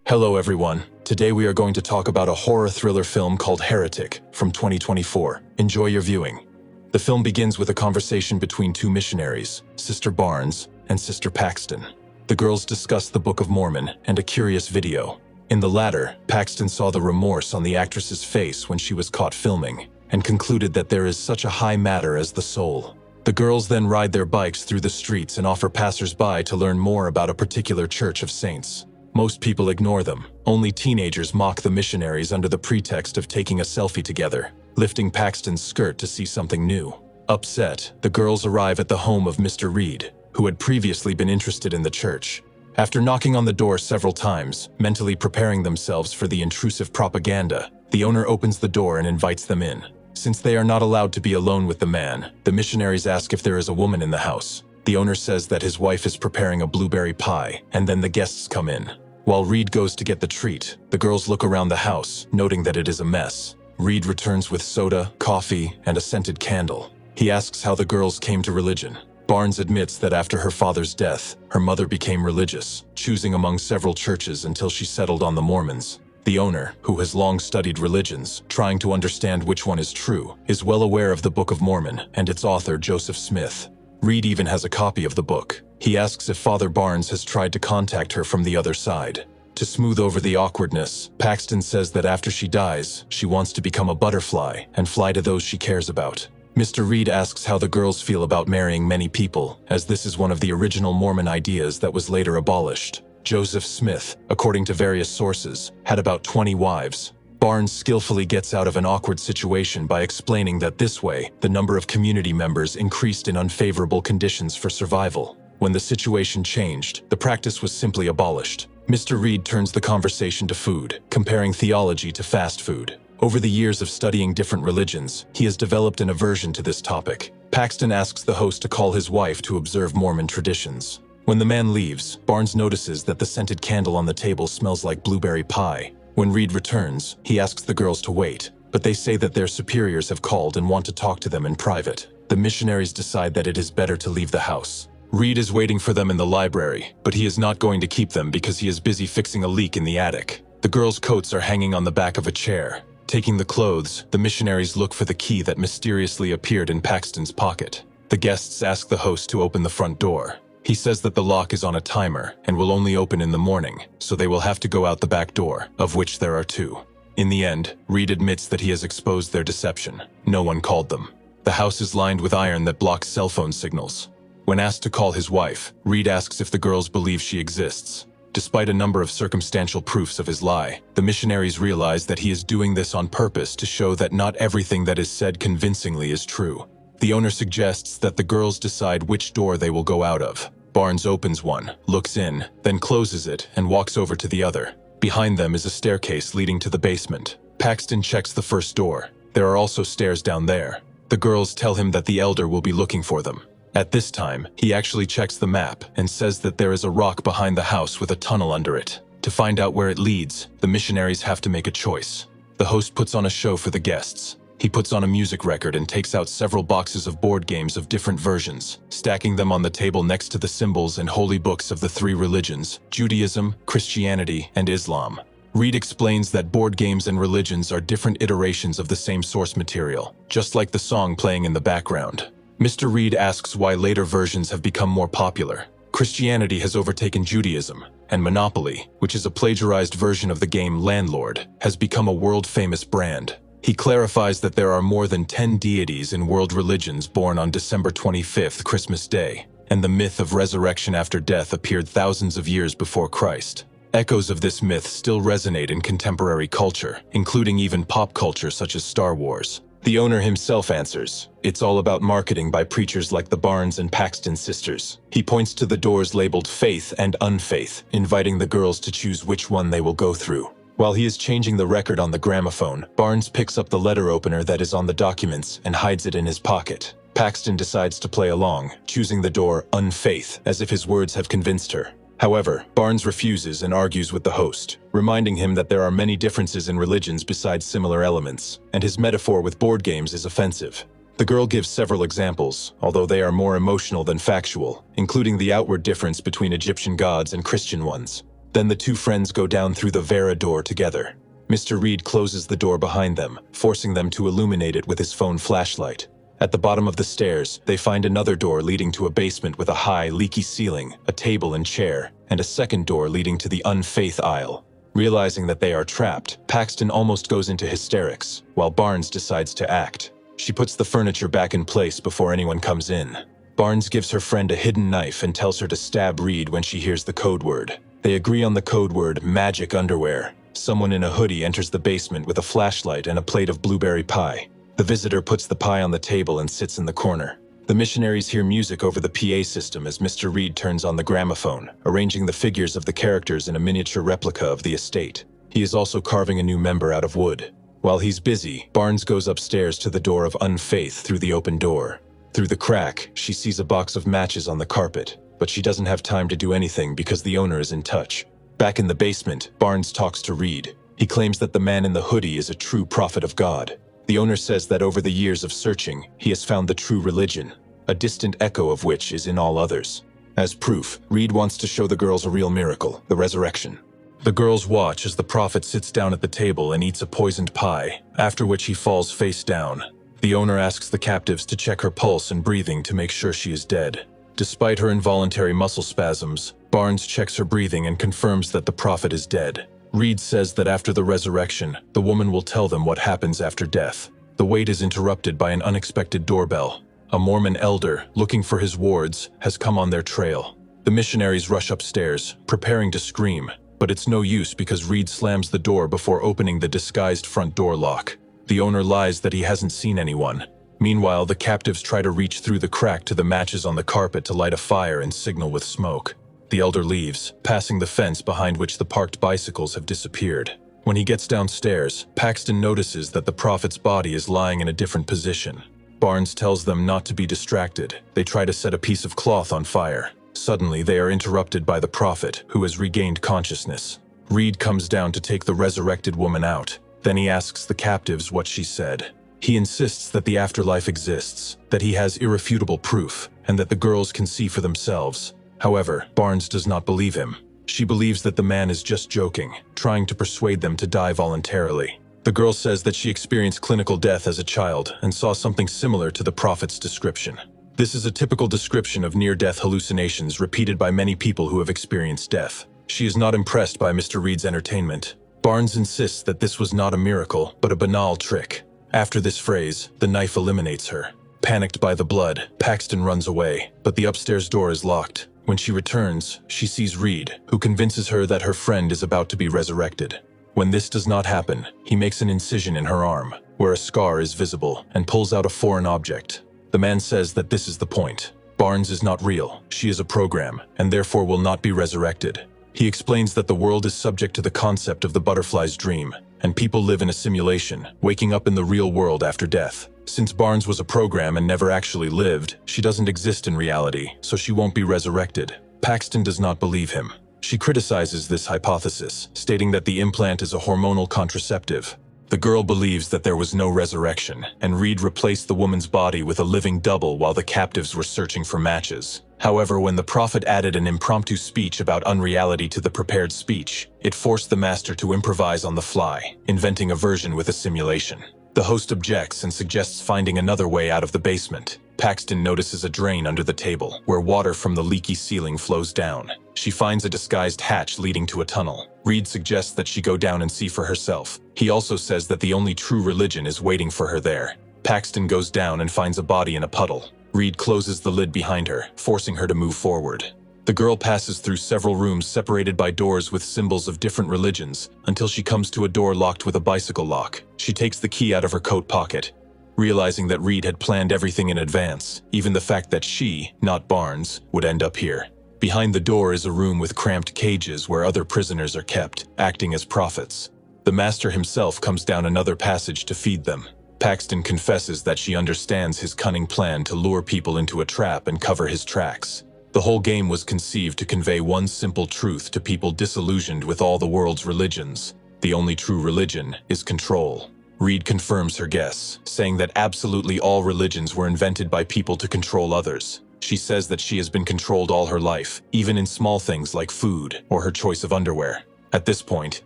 Hello everyone. Today we are going to talk about a horror thriller film called Heretic from 2024. Enjoy your viewing. The film begins with a conversation between two missionaries, Sister Barnes and Sister Paxton. The girls discuss the Book of Mormon and a curious video. In the latter, Paxton saw the remorse on the actress's face when she was caught filming and concluded that there is such a high matter as the soul. The girls then ride their bikes through the streets and offer passers-by to learn more about a particular church of saints. Most people ignore them. Only teenagers mock the missionaries under the pretext of taking a selfie together, lifting Paxton's skirt to see something new. Upset, the girls arrive at the home of Mr. Reed, who had previously been interested in the church. After knocking on the door several times, mentally preparing themselves for the intrusive propaganda, the owner opens the door and invites them in. Since they are not allowed to be alone with the man, the missionaries ask if there is a woman in the house. The owner says that his wife is preparing a blueberry pie, and then the guests come in. While Reed goes to get the treat, the girls look around the house, noting that it is a mess. Reed returns with soda, coffee, and a scented candle. He asks how the girls came to religion. Barnes admits that after her father's death, her mother became religious, choosing among several churches until she settled on the Mormons. The owner, who has long studied religions, trying to understand which one is true, is well aware of the Book of Mormon and its author, Joseph Smith. Reed even has a copy of the book. He asks if Father Barnes has tried to contact her from the other side. To smooth over the awkwardness, Paxton says that after she dies, she wants to become a butterfly and fly to those she cares about. Mr. Reed asks how the girls feel about marrying many people, as this is one of the original Mormon ideas that was later abolished. Joseph Smith, according to various sources, had about 20 wives. Barnes skillfully gets out of an awkward situation by explaining that this way, the number of community members increased in unfavorable conditions for survival. When the situation changed, the practice was simply abolished. Mr. Reed turns the conversation to food, comparing theology to fast food. Over the years of studying different religions, he has developed an aversion to this topic. Paxton asks the host to call his wife to observe Mormon traditions. When the man leaves, Barnes notices that the scented candle on the table smells like blueberry pie. When Reed returns, he asks the girls to wait, but they say that their superiors have called and want to talk to them in private. The missionaries decide that it is better to leave the house. Reed is waiting for them in the library, but he is not going to keep them because he is busy fixing a leak in the attic. The girls' coats are hanging on the back of a chair. Taking the clothes, the missionaries look for the key that mysteriously appeared in Paxton's pocket. The guests ask the host to open the front door. He says that the lock is on a timer and will only open in the morning, so they will have to go out the back door, of which there are two. In the end, Reed admits that he has exposed their deception. No one called them. The house is lined with iron that blocks cell phone signals. When asked to call his wife, Reed asks if the girls believe she exists. Despite a number of circumstantial proofs of his lie, the missionaries realize that he is doing this on purpose to show that not everything that is said convincingly is true. The owner suggests that the girls decide which door they will go out of. Barnes opens one, looks in, then closes it and walks over to the other. Behind them is a staircase leading to the basement. Paxton checks the first door. There are also stairs down there. The girls tell him that the elder will be looking for them. At this time, he actually checks the map and says that there is a rock behind the house with a tunnel under it. To find out where it leads, the missionaries have to make a choice. The host puts on a show for the guests. He puts on a music record and takes out several boxes of board games of different versions, stacking them on the table next to the symbols and holy books of the three religions, Judaism, Christianity, and Islam. Reed explains that board games and religions are different iterations of the same source material, just like the song playing in the background. Mr. Reed asks why later versions have become more popular. Christianity has overtaken Judaism, and Monopoly, which is a plagiarized version of the game Landlord, has become a world-famous brand. He clarifies that there are more than 10 deities in world religions born on December 25th, Christmas Day, and the myth of resurrection after death appeared thousands of years before Christ. Echoes of this myth still resonate in contemporary culture, including even pop culture such as Star Wars. The owner himself answers, "It's all about marketing by preachers like the Barnes and Paxton sisters." He points to the doors labeled faith and unfaith, inviting the girls to choose which one they will go through. While he is changing the record on the gramophone, Barnes picks up the letter opener that is on the documents and hides it in his pocket. Paxton decides to play along, choosing the door unfaith, as if his words have convinced her. However, Barnes refuses and argues with the host, reminding him that there are many differences in religions besides similar elements, and his metaphor with board games is offensive. The girl gives several examples, although they are more emotional than factual, including the outward difference between Egyptian gods and Christian ones. Then the two friends go down through the Vera door together. Mr. Reed closes the door behind them, forcing them to illuminate it with his phone flashlight. At the bottom of the stairs, they find another door leading to a basement with a high, leaky ceiling, a table and chair, and a second door leading to the unfaith aisle. Realizing that they are trapped, Paxton almost goes into hysterics, while Barnes decides to act. She puts the furniture back in place before anyone comes in. Barnes gives her friend a hidden knife and tells her to stab Reed when she hears the code word. They agree on the code word magic underwear. Someone in a hoodie enters the basement with a flashlight and a plate of blueberry pie. The visitor puts the pie on the table and sits in the corner. The missionaries hear music over the PA system as Mr. Reed turns on the gramophone, arranging the figures of the characters in a miniature replica of the estate. He is also carving a new member out of wood. While he's busy, Barnes goes upstairs to the door of unfaith through the open door. Through the crack, she sees a box of matches on the carpet, but she doesn't have time to do anything because the owner is in touch. Back in the basement, Barnes talks to Reed. He claims that the man in the hoodie is a true prophet of God. The owner says that over the years of searching, he has found the true religion, a distant echo of which is in all others. As proof, Reed wants to show the girls a real miracle, the resurrection. The girls watch as the prophet sits down at the table and eats a poisoned pie, after which he falls face down. The owner asks the captives to check her pulse and breathing to make sure she is dead. Despite her involuntary muscle spasms, Barnes checks her breathing and confirms that the prophet is dead. Reed says that after the resurrection, the woman will tell them what happens after death. The wait is interrupted by an unexpected doorbell. A Mormon elder, looking for his wards, has come on their trail. The missionaries rush upstairs, preparing to scream, but it's no use because Reed slams the door before opening the disguised front door lock. The owner lies that he hasn't seen anyone. Meanwhile, the captives try to reach through the crack to the matches on the carpet to light a fire and signal with smoke. The elder leaves, passing the fence behind which the parked bicycles have disappeared. When he gets downstairs, Paxton notices that the prophet's body is lying in a different position. Barnes tells them not to be distracted. They try to set a piece of cloth on fire. Suddenly, they are interrupted by the prophet, who has regained consciousness. Reed comes down to take the resurrected woman out. Then he asks the captives what she said. He insists that the afterlife exists, that he has irrefutable proof, and that the girls can see for themselves. However, Barnes does not believe him. She believes that the man is just joking, trying to persuade them to die voluntarily. The girl says that she experienced clinical death as a child and saw something similar to the prophet's description. This is a typical description of near-death hallucinations repeated by many people who have experienced death. She is not impressed by Mr. Reed's entertainment. Barnes insists that this was not a miracle, but a banal trick. After this phrase, the knife eliminates her. Panicked by the blood, Paxton runs away, but the upstairs door is locked. When she returns, she sees Reed, who convinces her that her friend is about to be resurrected. When this does not happen, he makes an incision in her arm, where a scar is visible, and pulls out a foreign object. The man says that this is the point. Barnes is not real, she is a program, and therefore will not be resurrected. He explains that the world is subject to the concept of the butterfly's dream, and people live in a simulation, waking up in the real world after death. Since Barnes was a program and never actually lived, she doesn't exist in reality, so she won't be resurrected. Paxton does not believe him. She criticizes this hypothesis, stating that the implant is a hormonal contraceptive. The girl believes that there was no resurrection, and Reed replaced the woman's body with a living double while the captives were searching for matches. However, when the prophet added an impromptu speech about unreality to the prepared speech, it forced the master to improvise on the fly, inventing a version with a simulation. The host objects and suggests finding another way out of the basement. Paxton notices a drain under the table, where water from the leaky ceiling flows down. She finds a disguised hatch leading to a tunnel. Reed suggests that she go down and see for herself. He also says that the only true religion is waiting for her there. Paxton goes down and finds a body in a puddle. Reed closes the lid behind her, forcing her to move forward. The girl passes through several rooms separated by doors with symbols of different religions, until she comes to a door locked with a bicycle lock. She takes the key out of her coat pocket. Realizing that Reed had planned everything in advance, even the fact that she, not Barnes, would end up here. Behind the door is a room with cramped cages where other prisoners are kept, acting as prophets. The master himself comes down another passage to feed them. Paxton confesses that she understands his cunning plan to lure people into a trap and cover his tracks. The whole game was conceived to convey one simple truth to people disillusioned with all the world's religions. The only true religion is control. Reed confirms her guess, saying that absolutely all religions were invented by people to control others. She says that she has been controlled all her life, even in small things like food or her choice of underwear. At this point,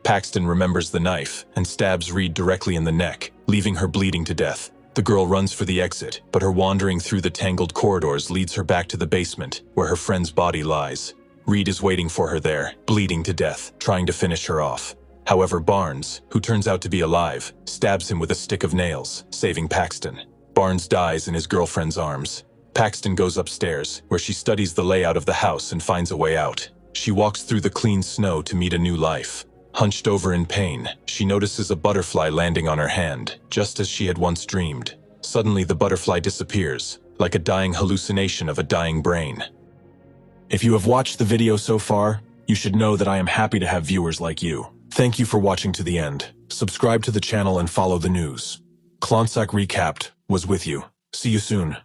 Paxton remembers the knife and stabs Reed directly in the neck, leaving her bleeding to death. The girl runs for the exit, but her wandering through the tangled corridors leads her back to the basement, where her friend's body lies. Reed is waiting for her there, bleeding to death, trying to finish her off. However, Barnes, who turns out to be alive, stabs him with a stick of nails, saving Paxton. Barnes dies in his girlfriend's arms. Paxton goes upstairs, where she studies the layout of the house and finds a way out. She walks through the clean snow to meet a new life. Hunched over in pain, she notices a butterfly landing on her hand, just as she had once dreamed. Suddenly, the butterfly disappears, like a dying hallucination of a dying brain. If you have watched the video so far, you should know that I am happy to have viewers like you. Thank you for watching to the end. Subscribe to the channel and follow the news. Klonsak Recapped was with you. See you soon.